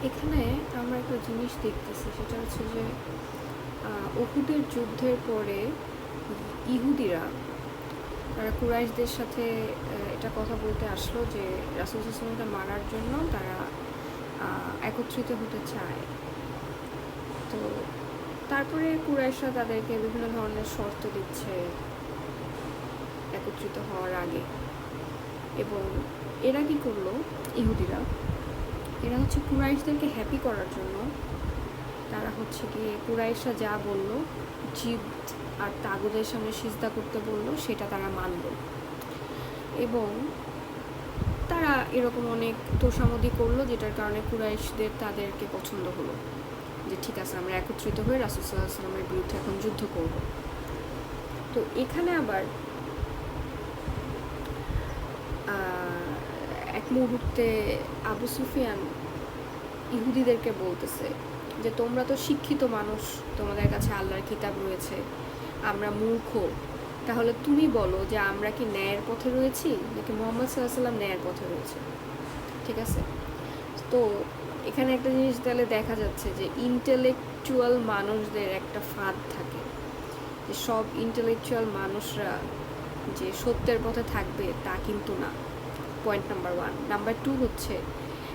এখানে আমরা একটা জিনিস দেখতেছি, সেটা হচ্ছে যে উহুদের যুদ্ধের পরে ইহুদিরা তারা কুরাইশদের সাথে এটা কথা বলতে আসলো যে রাসূল সাল্লাল্লাহু আলাইহি ওয়াসাল্লামকে মারার জন্য তারা একত্রিত হতে চায়। তো তারপরে কুরাইশরা তাদেরকে বিভিন্ন ধরনের শর্ত দিচ্ছে একত্রিত হওয়ার আগে। এবং এরা কি করলো, ইহুদিরা এরা হচ্ছে কুরাইশদেরকে হ্যাপি করার জন্য তারা হচ্ছে গিয়ে কুরাইশরা যা বলল, জিব্ত আর তাগুদের সামনে সিজদা করতে বললো, সেটা তারা মানল। এবং তারা এরকম অনেক তোষামদি করলো, যেটার কারণে কুরাইশদের তাদেরকে পছন্দ হলো যে ঠিক আছে, আমরা একত্রিত হয়ে রাসূল সাল্লাল্লাহু আলাইহি ওয়াসাল্লামের বিরুদ্ধে এখন যুদ্ধ করব। তো এখানে আবার এক মুহূর্তে আবু সুফিয়ান ইহুদিদেরকে বলতেছে যে তোমরা তো শিক্ষিত মানুষ, তোমাদের কাছে আল্লাহর কিতাব রয়েছে, আমরা মূর্খ, তাহলে তুমি বলো যে আমরা কি ন্যায়ের পথে রয়েছি নাকি মুহাম্মদ সাল্লাল্লাহু আলাইহি ওয়াসাল্লাম ন্যায়ের পথে রয়েছে। ঠিক আছে, তো এখানে একটা জিনিস তাহলে দেখা যাচ্ছে যে ইন্টেলেকচুয়াল মানুষদের একটা ফাঁদ থাকে, যে সব ইন্টেলেকচুয়াল মানুষরা যে সত্যের পথে থাকবে তা কিন্তু না। Point number 1। নাম্বার 2 হচ্ছে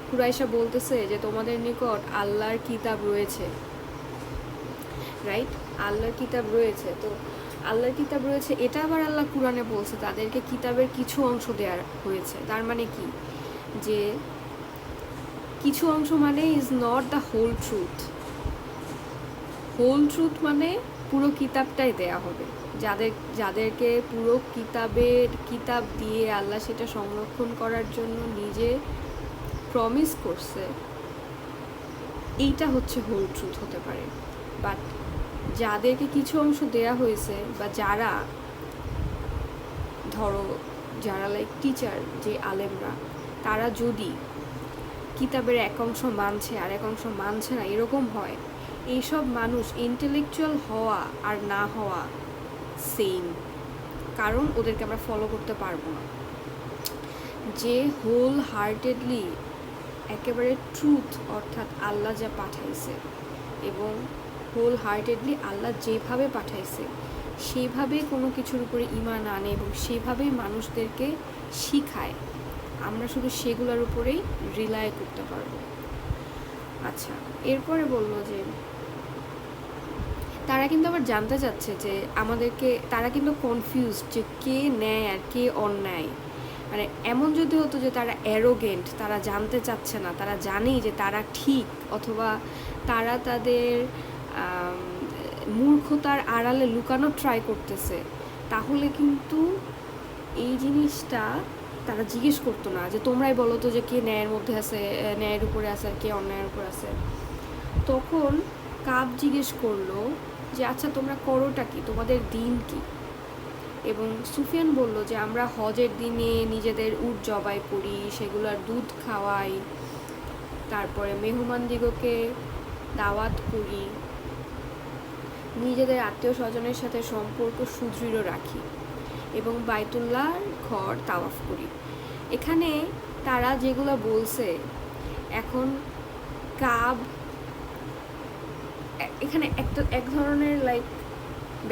কুরাইশা বলতেছে যে তোমাদের নিকট আল্লাহর কিতাব রয়েছে, রাইট? আল্লাহর কিতাব রয়েছে, তো আল্লাহর কিতাব রয়েছে এটা আবার আল্লাহ কুরআনে বলছে তাদেরকে কিতাবের কিছু অংশ দেওয়া হয়েছে। তার মানে কি, যে কিছু অংশ মানে is not the whole truth. Whole truth মানে পুরো কিতাবটাই দেয়া হবে। যাদেরকে পুরো কিতাব দিয়ে আল্লাহ সেটা সংরক্ষণ করার জন্য নিজে প্রমিস করছে, এইটা হচ্ছে হোল ট্রুথ হতে পারে। বাট যাদেরকে কিছু অংশ দেয়া হয়েছে, বা যারা ধরো যারা লাইক টিচার, যে আলেমরা, তারা যদি কিতাবের এক অংশ মানছে আর এক অংশ মানছে না এরকম হয়, এইসব মানুষ ইন্টেলেকচুয়াল হওয়া আর না হওয়া সেম, কারণ ওদেরকে আমরা ফলো করতে পারবো না। যে হোল হার্টেডলি একেবারে ট্রুথ, অর্থাৎ আল্লাহ যা পাঠাইছে এবং হোল হার্টেডলি আল্লাহ যেভাবে পাঠাইছে সেভাবে কোনো কিছুর উপরে ঈমান আনে এবং সেভাবেই মানুষদেরকে শিখায়, আমরা শুধু সেগুলোর উপরেই রিলাই করতে পারবো। আচ্ছা, এরপরে বললো যে তারা কিন্তু আবার জানতে চাচ্ছে যে আমাদেরকে, তারা কিন্তু কনফিউজ যে কে ন্যায় আর কে অন্যায়। মানে এমন যদি হতো যে তারা অ্যারোগেন্ট, তারা জানতে চাচ্ছে না, তারা জানেই যে তারা ঠিক, অথবা তারা তাদের মূর্খতার আড়ালে লুকানো ট্রাই করতেছে, তাহলে কিন্তু এই জিনিসটা তারা জিজ্ঞেস করতো না যে তোমরাই বলো তো যে কে ন্যায়ের মধ্যে আছে, ন্যায়ের উপরে আছে আর কে অন্যায়ের উপরে আছে। তখন কাব জিজ্ঞেস করলো যে আচ্ছা তোমরা করোটা কি, তোমাদের দিন কি? এবং সুফিয়ান বলল যে আমরা হজের দিনে নিজেদের উট জবাই করি, সেগুলোর দুধ খাওয়াই, তারপরে মেহমানদিগকে দাওয়াত করি, নিজেদের আত্মীয় স্বজনের সাথে সম্পর্ক সুদৃঢ় রাখি এবং বাইতুল্লাহর ঘর তাওয়াফ করি। এখানে তারা যেগুলো বলছে, এখন কাব এখানে এক ধরনের লাইক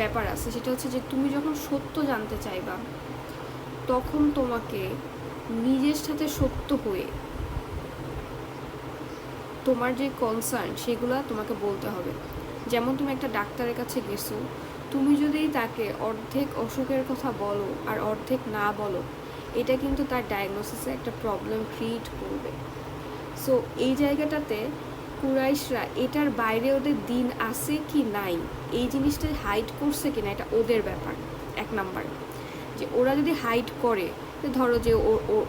ব্যাপার আছে, সেটা হচ্ছে যে তুমি যখন সত্য জানতে চাইবা তখন তোমাকে নিজের সাথে সত্য হয়ে তোমার যে কনসার্ন সেগুলো তোমাকে বলতে হবে। যেমন তুমি একটা ডাক্তারের কাছে গেছো, তুমি যদি তাকে অর্ধেক অসুখের কথা বলো আর অর্ধেক না বলো, এটা কিন্তু তার ডায়াগনোসিসে একটা প্রবলেম ক্রিয়েট করবে। সো এই জায়গাটাতে কুরাইশরা এটার বাইরে ওদের দিন আছে কি নাই, এই জিনিসটা হাইড করছে কিনা, এটা ওদের ব্যাপার। এক নাম্বার, যে ওরা যদি হাইড করে, ধরো যে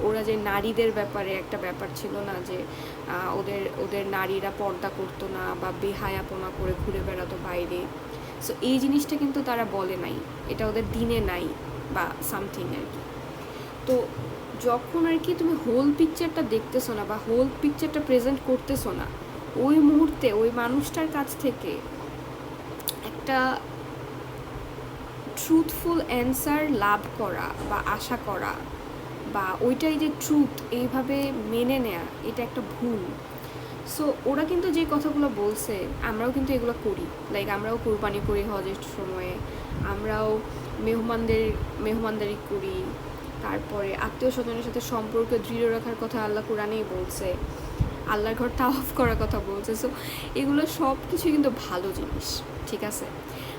ওরা যে নারীদের ব্যাপারে একটা ব্যাপার ছিল না, যে ওদের নারীরা পর্দা করতো না বা বেহায়াপনা করে ঘুরে বেড়াতো বাইরে, সো এই জিনিসটা কিন্তু তারা বলে নাই, এটা ওদের দিনে নাই বা সামথিং আর কি। তো যখন আর কি তুমি হোল পিকচারটা দেখতেছো না বা হোল পিকচারটা প্রেজেন্ট করতেছো না, ওই মুহূর্তে ওই মানুষটার কাছ থেকে একটা ট্রুথফুল অ্যান্সার লাভ করা বা আশা করা বা ওইটাই যে ট্রুথ এইভাবে মেনে নেয়া, এটা একটা ভুল। সো ওরা কিন্তু যে কথাগুলো বলছে আমরাও কিন্তু এগুলো করি, লাইক আমরাও কোরবানি করি হজের সময়ে, আমরাও মেহমানদারি করি, তারপরে আত্মীয় স্বজনের সাথে সম্পর্ক দৃঢ় রাখার কথা আল্লাহ কোরআনেই বলছে, আল্লাহর ঘর তাওয়াফ করার কথা বলছে। সো এগুলো সব কিছু কিন্তু ভালো জিনিস, ঠিক আছে।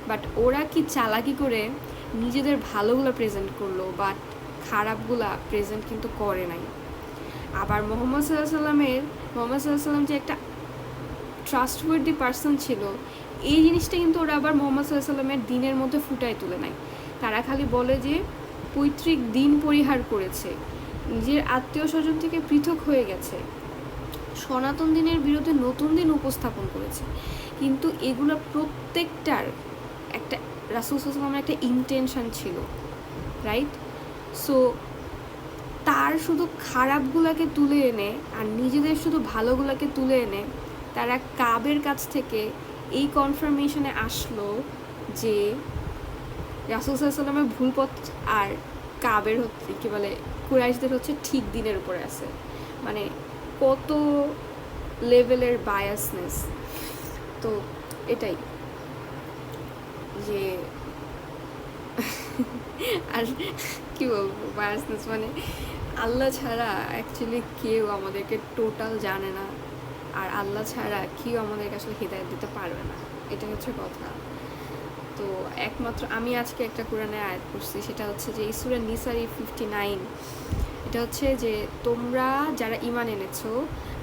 বাট ওরা কি চালাকি করে নিজেদের ভালোগুলো প্রেজেন্ট করলো, বাট খারাপগুলা প্রেজেন্ট কিন্তু করে নাই। আবার মোহাম্মদ সাল্লাম যে একটা ট্রাস্টওয়ার্দি পার্সন ছিল, এই জিনিসটা কিন্তু ওরা আবার মোহাম্মদ সাল্লামের দিনের মধ্যে ফুটায় তুলে নেয়। তারা খালি বলে যে পৈতৃক দিন পরিহার করেছে, নিজের আত্মীয় স্বজন থেকে পৃথক হয়ে গেছে, সনাতন দিনের বিরুদ্ধে নতুন দিন উপস্থাপন করেছে। কিন্তু এগুলো প্রত্যেকটার একটা রাসূল সাল্লাল্লাহু আলাইহি ওয়াসাল্লামের একটা ইন্টেনশন ছিল, রাইট? সো তার শুধু খারাপগুলোকে তুলে এনে আর নিজেদের শুধু ভালোগুলোকে তুলে এনে তারা কাবের কাছ থেকে এই কনফার্মেশনে আসলো যে রাসূল সাল্লাল্লাহু আলাইহি ওয়াসাল্লামের ভুল পথ আর কাবের হচ্ছে কি বলে কুরাইশদের হচ্ছে ঠিক দিনের উপরে আছে। মানে কত লেভেলের বায়াসনেস। তো এটাই যে আর কি বলবো, বায়াসনেস মানে আল্লাহ ছাড়া অ্যাকচুয়ালি কেউ আমাদেরকে টোটাল জানে না, আর আল্লাহ ছাড়া কেউ আমাদেরকে আসলে হিদায়াত দিতে পারবে না, এটা হচ্ছে কথা। তো একমাত্র আমি আজকে একটা কোরআনের আয়াত পড়ছি, সেটা হচ্ছে যে এই সূরা নিসার 59, এটা হচ্ছে যে তোমরা যারা ঈমান এনেছো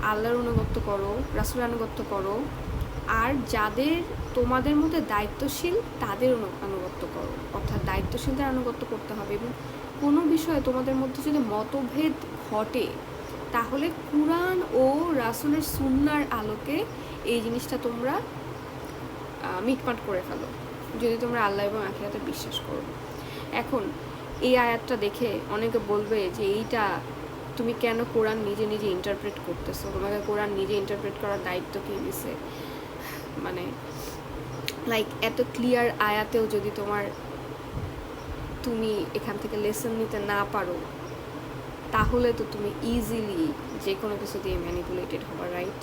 আল্লাহর আনুগত্য করো, রাসূলের আনুগত্য করো, আর যাদের তোমাদের মধ্যে দায়িত্বশীল তাদের আনুগত্য করো। অর্থাৎ দায়িত্বশীলদের আনুগত্য করতে হবে, এবং কোনো বিষয়ে তোমাদের মধ্যে যদি মতভেদ ঘটে তাহলে কুরআন ও রাসূলের সুন্নাহর আলোকে এই জিনিসটা তোমরা মিটমাট করে ফেলো, যদি তোমরা আল্লাহ এবং আখিরাতে বিশ্বাস করো। এখন এই আয়াতটা দেখে অনেকে বলবে যে এইটা তুমি কেন কোরআন নিজে নিজে ইন্টারপ্রেট করতেছো, তোমাকে কোরআন নিজে ইন্টারপ্রেট করার দায়িত্ব কে দিছে? মানে লাইক এত ক্লিয়ার আয়াতেও যদি তুমি এখান থেকে লেসন নিতে না পারো, তাহলে তো তুমি ইজিলি যে কোনো কিছু দিয়ে ম্যানিপুলেটেড হবা, রাইট?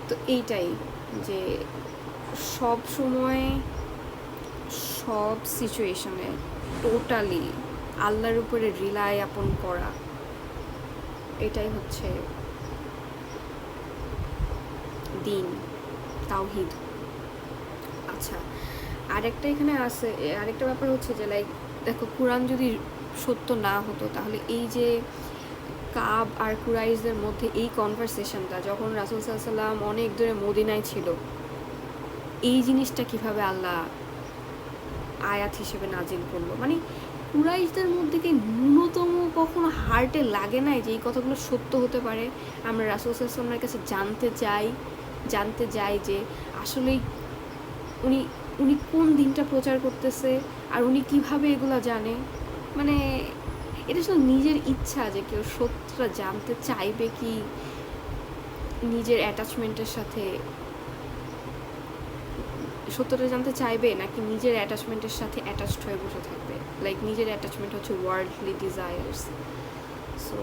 তো এইটাই যে সব সময় সব সিচুয়েশনে টোটালি আল্লাহর উপরে রিলাই আপন করা, এটাই হচ্ছে দিন, তাওহীদ। আচ্ছা, আরেকটা এখানে আছে, আরেকটা ব্যাপার হচ্ছে যে লাইক দেখো, কোরআন যদি সত্য না হতো তাহলে এই যে কাব আর কুরাইশদের মধ্যে এই কনভারসেশনটা যখন রাসূল সাল্লাল্লাহু আলাইহি ওয়াসাল্লাম অনেক দূরে মদিনায় ছিল, এই জিনিসটা কিভাবে আল্লাহ আয়াত হিসেবে নাজিল করলো? মানে কুরাইশদের মধ্যে কি ন্যূনতম কখনো হার্টে লাগে নাই যে এই কথাগুলো সত্য হতে পারে? আমরা রাসূল সাল্লাল্লাহু আলাইহি ওয়াসাল্লামের কাছে জানতে যাই যে আসলেই উনি কোন দিনটা প্রচার করতেছে, আর উনি কিভাবে এগুলো জানে। মানে এটা আসলে নিজের ইচ্ছা যে কেউ সত্যটা জানতে চাইবে কি নিজের অ্যাটাচমেন্টের সাথে, সত্যটা জানতে চাইবে নাকি নিজের অ্যাটাচমেন্টের সাথে অ্যাটাচড হয়ে বসে থাকবে। লাইক নিজের অ্যাটাচমেন্ট হচ্ছে ওয়ার্ল্ডলি ডিজায়ার্স। সো